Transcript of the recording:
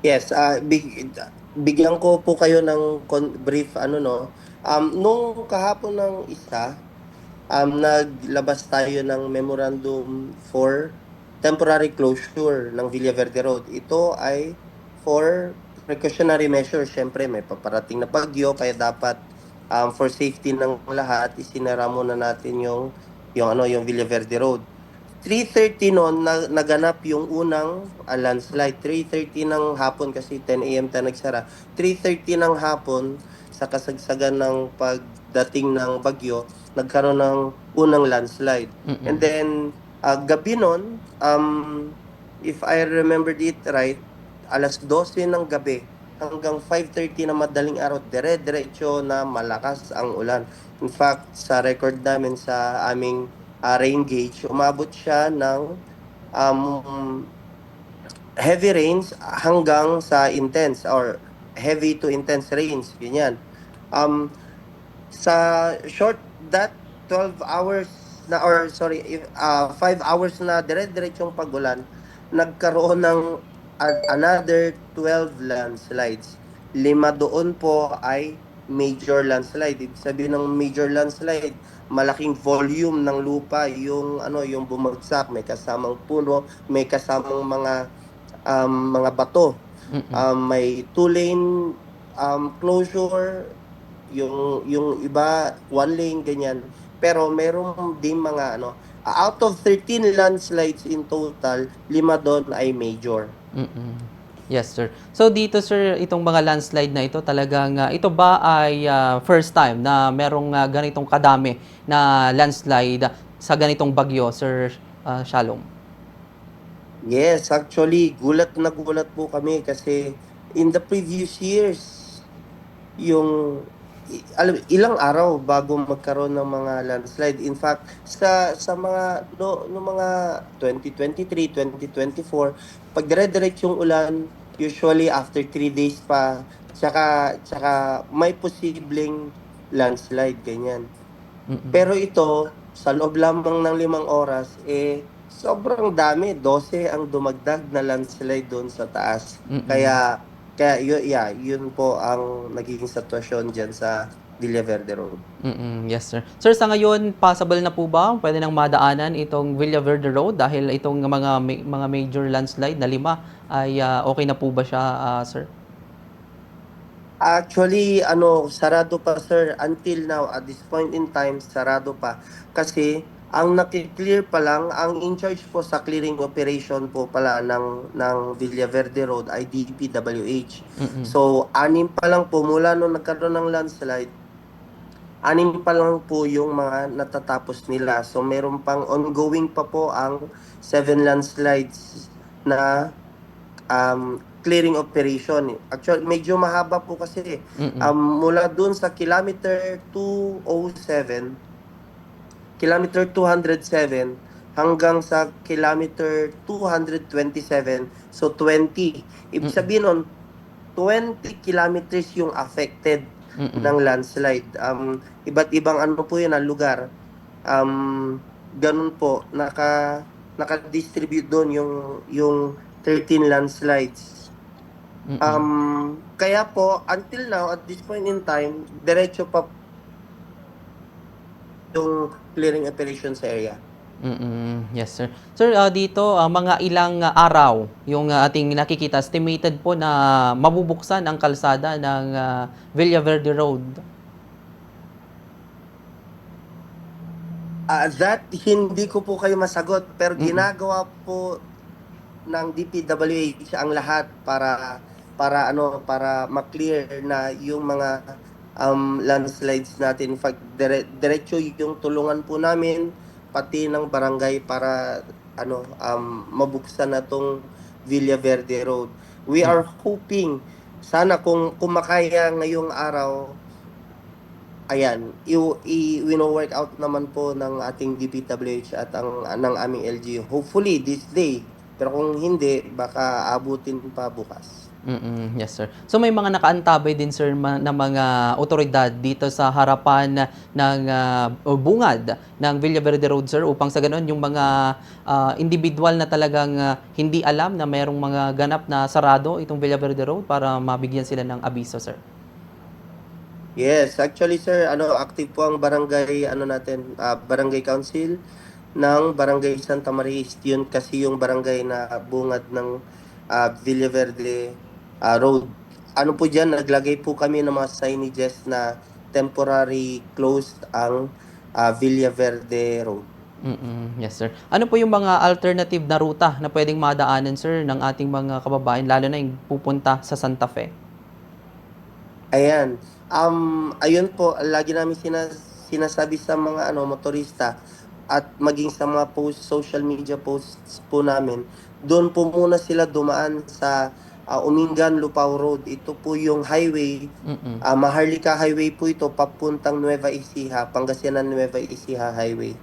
Yes, bigyan ko po kayo ng brief ano 'no. Nung kahapon ng isa, naglabas tayo ng memorandum for temporary closure ng Villaverde Road. Ito ay for precautionary measures. Siyempre may paparating na bagyo kaya dapat for safety ng lahat isinara muna natin yung Villaverde Road. 3:30 noon naganap yung unang landslide. 3:30 ng hapon kasi 10 AM tayo nagsara. 3:30 ng hapon sa kasagsagan ng pagdating ng bagyo, nagkaroon ng unang landslide. And Mm. then gabi noon, if I remembered it right, 12:00 ng gabi hanggang 5:30 na madaling araw, dire-diretso na malakas ang ulan. In fact, sa record namin sa aming rain gauge, umabot siya ng um, heavy rains hanggang sa intense or heavy to intense rains, ganyan. Um, sa short that 12 hours na or sorry, 5 hours na dire-diretsong pagulan, nagkaroon ng another 12 landslides. Lima doon po ay major landslide. Ibig sabihin ng major landslide, malaking volume ng lupa yung yung bumagsak, may kasamang puno, may kasamang mga bato. Mm. May two lane closure, yung iba one lane ganyan. Pero meron din mga out of 13 landslides in total, lima doon ay major. Mm. Yes, sir. So dito, sir, itong mga landslide na ito talagang ito ba ay first time na merong ganitong kadami na landslide sa ganitong bagyo, Sir Shalom? Yes, actually gulat po kami kasi in the previous years yung ilang araw bago magkaroon ng mga landslide. In fact, sa mga no mga 2023, 2024, pag dire-diretsong ulan, usually after 3 days pa, tsaka may posibleng landslide, ganyan. Pero Mm. ito, sa loob lamang ng 5 oras, sobrang dami. 12 ang dumagdag na landslide doon sa taas. Mm. Kaya yeah, yun po ang nagiging sitwasyon dyan sa Villaverde Road. Mm. Yes, sir. Sir, sa ngayon, possible na po ba pwede nang madaanan itong Villaverde Road dahil itong mga major landslide na lima ay okay na po ba siya, sir? Actually, sarado pa sir. Until now, at this point in time, sarado pa. Kasi, ang nakiklear pa lang, ang in charge po sa clearing operation po pala ng Villaverde Road ay DPWH. Mm. So, anim pa lang po, mula nung nagkaroon ng landslide, anim pa lang po yung mga natatapos nila. So, meron pang ongoing pa po ang 7 landslides na clearing operation. Actually, medyo mahaba po kasi. Mm. Mula dun sa kilometer 207, kilometer 207, hanggang sa kilometer 227, so 20. Ibig Mm. sabihin nun, 20 kilometers yung affected Mm. ng landslide. Iba't ibang po yun ang lugar. Ganun po, naka-distribute doon yung 13 landslides. Mm. Kaya po, until now, at this point in time, diretso pa yung clearing operations area. Mm. Yes, sir. Sir, dito, mga ilang araw yung ating nakikita, estimated po na mabubuksan ang kalsada ng Villaverde Road? That hindi ko po kayo masagot, pero Mm. ginagawa po ng DPWH ang lahat para ma-clear na yung mga landslides natin. In fact, diretso yung tulungan po namin pati ng barangay para mabuksan na tong Villaverde Road. We Mm. are hoping sana kung makaya ngayong araw. Ayan, wino-work out naman po ng ating DPWH at ng aming LGU. Hopefully this day. Pero kung hindi, baka abutin pa bukas. Yes, sir. So may mga nakaantabay din, sir, na mga otoridad dito sa harapan ng o bungad ng Villaverde Road, sir, upang sa ganoon yung mga individual na talagang hindi alam na mayroong mga ganap na sarado itong Villaverde Road para mabigyan sila ng abiso, sir. Yes, actually sir, active po ang barangay natin, barangay council ng Barangay Santa Maria East. Yun kasi yung barangay na bungad ng Villaverde Road. Ano po diyan, naglagay po kami ng mga signages na temporary closed ang Villaverde Road. Yes, sir. Ano po yung mga alternative na ruta na pwedeng madaanan, sir, ng ating mga kababayan, lalo na yung pupunta sa Santa Fe? Ayan. Ayun po, lagi namin sinasabi sa mga motorista at maging sa mga social media posts po namin, doon po muna sila dumaan sa Umingan Lupao Road. Ito po yung highway, Mm. Maharlika Highway po ito papuntang Nueva Ecija, Pangasinan Nueva Ecija Highway.